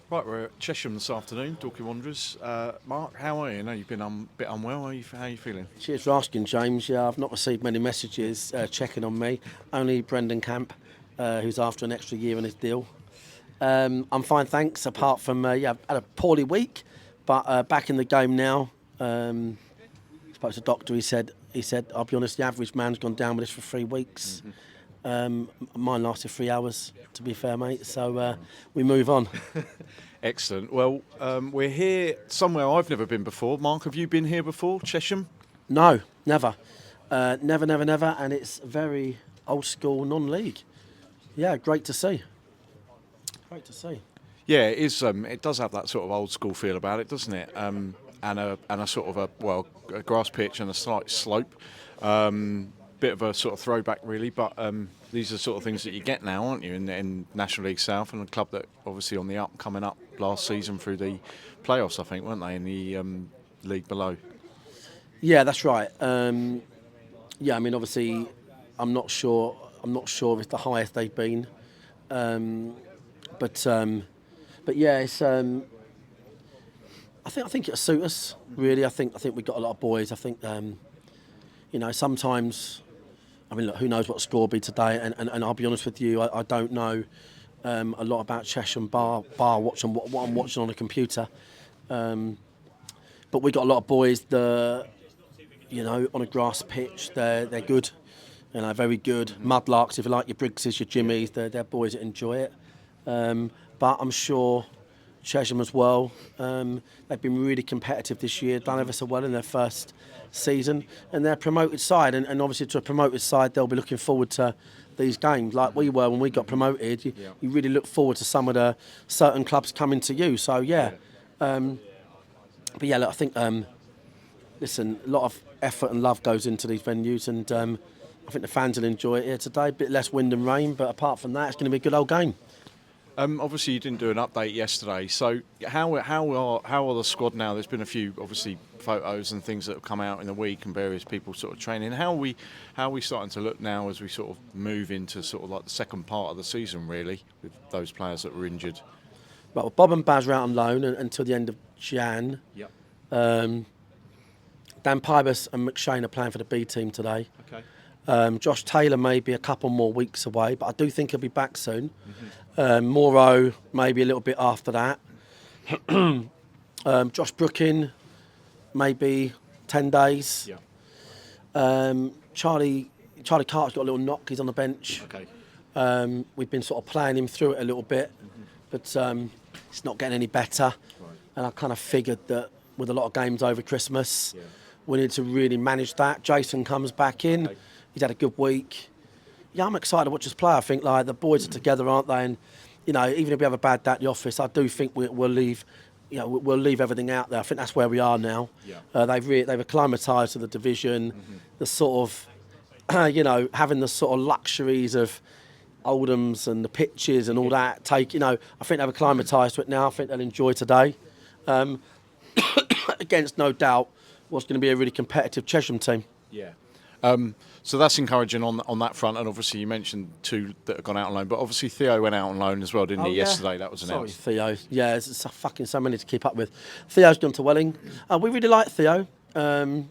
Right, we're at Chesham this afternoon, Dorking Wanderers. Marc, how are you? I know you've been a bit unwell. How are you feeling? Cheers for asking, James. Yeah, I've not received many messages checking on me. Only Brendan Camp, who's after an extra year on his deal. I'm fine, thanks. Apart from, I've had a poorly week, but back in the game now. Spoke to the doctor. He said, I'll be honest, the average man's gone down with this for 3 weeks. Mine lasted 3 hours, to be fair, mate. So we move on. Excellent. Well, we're here somewhere I've never been before. Marc, have you been here before, Chesham? No, never. Never. And it's very old school non-league. Yeah, great to see. Great to see. Yeah, it is. It does have that sort of old school feel about it, doesn't it? And a sort of a grass pitch and a slight slope. Bit of a sort of throwback, really. But these are sort of things that you get now, aren't you, in National League South, and a club that obviously on the up, coming up last season through the playoffs, I think, weren't they, in the league below? Yeah, that's right. Yeah, I mean, obviously, I'm not sure it's the highest they've been, but yeah, it's. I think it'll suit us really. I think we've got a lot of boys. I think sometimes. I mean, look, who knows what the score will be today? And I'll be honest with you, I don't know a lot about Chesham bar watching what I'm watching on a computer. But we got a lot of boys that, on a grass pitch, they're good. Very good. Mudlarks, if you like, your Briggses, your Jimmies, they're boys that enjoy it. But I'm sure Chesham as well, they've been really competitive this year, done ever so well in their first season, and they're a promoted side, and obviously to a promoted side they'll be looking forward to these games like we were when we got promoted. You really look forward to some of the certain clubs coming to you, so yeah. But yeah, look, I think listen, a lot of effort and love goes into these venues, and I think the fans will enjoy it here today. A bit less wind and rain, but apart from that, it's going to be a good old game. Obviously, you didn't do an update yesterday. So, how are the squad now? There's been a few, obviously, photos and things that have come out in the week, and various people sort of training. How are we starting to look now as we sort of move into sort of like the second part of the season, really, with those players that were injured? Well, Bob and Baz are out on loan until the end of Jan. Yep. Dan Pybus and McShane are playing for the B team today. Okay. Josh Taylor may be a couple more weeks away, but I do think he'll be back soon. Morrow maybe a little bit after that. Josh Brookin maybe 10 days. Yeah. Charlie Carter's got a little knock. He's on the bench. Okay. We've been sort of playing him through it a little bit, but it's not getting any better. Right. And I kind of figured that with a lot of games over Christmas, we need to really manage that. Jason comes back in. Okay. He's had a good week. Yeah, I'm excited to watch us play. I think like the boys are together, aren't they? And even if we have a bad day at the office, I do think we'll leave. We'll leave everything out there. I think that's where we are now. Yeah. They've acclimatised to the division. The sort of, having the sort of luxuries of Oldham's and the pitches and all that. I think they've acclimatised to it now. I think they'll enjoy today. Against, no doubt, what's going to be a really competitive Chesham team. Yeah. So that's encouraging on that front, and obviously you mentioned two that have gone out on loan, but obviously Theo went out on loan as well, didn't he? Yeah. Yesterday, that was announced. Sorry, Theo. Yeah, it's fucking so many to keep up with. Theo's gone to Welling. We really like Theo. I know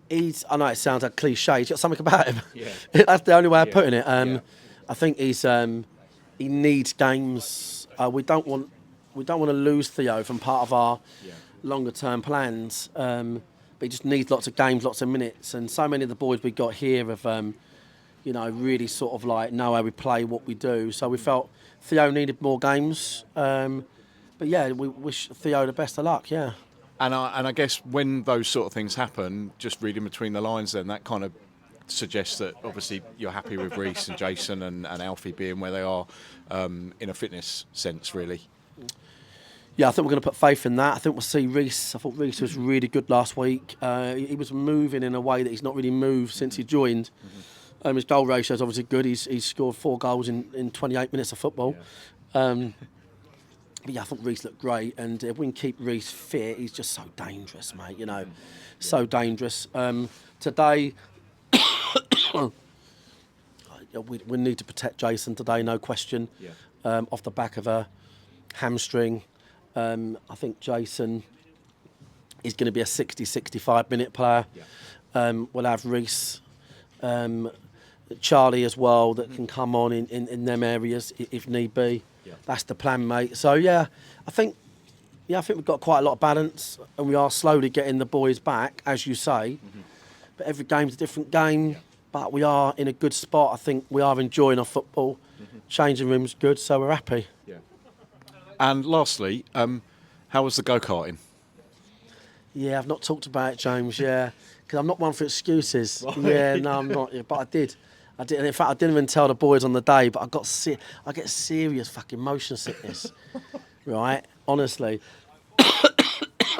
it sounds like cliche. He's got something about him. Yeah. That's the only way of putting it. I think he needs games. We don't want to lose Theo from part of our longer term plans. But he just needs lots of games, lots of minutes, and so many of the boys we got here have, really sort of like know how we play, what we do. So we felt Theo needed more games. But yeah, we wish Theo the best of luck. Yeah. And I guess when those sort of things happen, just reading between the lines, then that kind of suggests that obviously you're happy with Reece and Jason and Alfie being where they are in a fitness sense, really. Yeah, I think we're going to put faith in that. I think we'll see Reece. I thought Reece was really good last week. He was moving in a way that he's not really moved since he joined. His goal ratio is obviously good. He's scored 4 goals in 28 minutes of football. Yeah. But yeah, I thought Reece looked great. And if we can keep Reece fit, he's just so dangerous, mate. So dangerous. Today, we need to protect Jason today, no question. Yeah. Off the back of a hamstring. I think Jason is going to be a 60, 65 minute player. We'll have Reece, Charlie as well that can come on in them areas if need be. That's the plan, mate. So I think we've got quite a lot of balance, and we are slowly getting the boys back, as you say. But every game's a different game. But we are in a good spot. I think we are enjoying our football. Changing room's good, so we're happy. And lastly, how was the go-karting? Yeah, I've not talked about it, James. Yeah, because I'm not one for excuses. Right. Yeah, no, I'm not. But I did. And in fact, I didn't even tell the boys on the day. But I get serious fucking motion sickness. Right, honestly.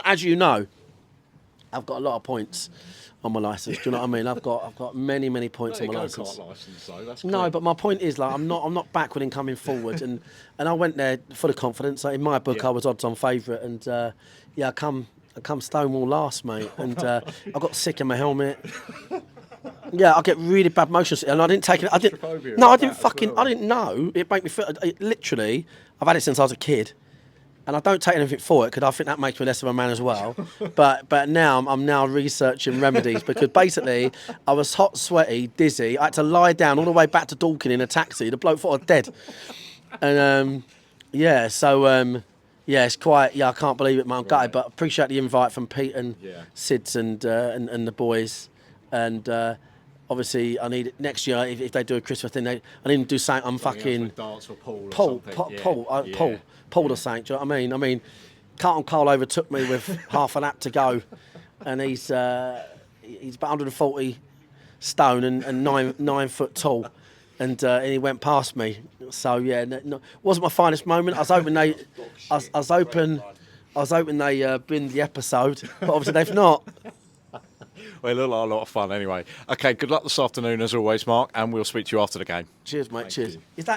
As you know, I've got a lot of points on my licence. Do you know what I mean? I've got many points on my licence. No, but my point is, like, I'm not backward in coming forward, and I went there full of confidence. Like, in my book, I was odds-on favourite, and I come Stonewall last, mate, and I got sick in my helmet. Yeah, I get really bad motion sickness, and I didn't take it. I didn't know. It made me feel. Literally, I've had it since I was a kid. And I don't take anything for it because I think that makes me less of a man as well. But now I'm now researching remedies because basically I was hot, sweaty, dizzy. I had to lie down all the way back to Dorking in a taxi. The bloke thought I was dead. And it's quite. I can't believe it, man. I'm gutted, but I appreciate the invite from Pete and Sids and the boys. And obviously I need it next year if they do a Christmas thing. I need to do something. I'm fucking dance or Paul. Paul or something, do you know what I mean? I mean, Carlton Cole overtook me with half an lap to go, and he's about 140 stone and 9 foot tall, and he went past me. So wasn't my finest moment. I was hoping they binned the episode, but obviously they've not. Well, it looked like a lot of fun anyway. Okay, good luck this afternoon as always, Mark, and we'll speak to you after the game. Cheers, mate. Cheers. Is that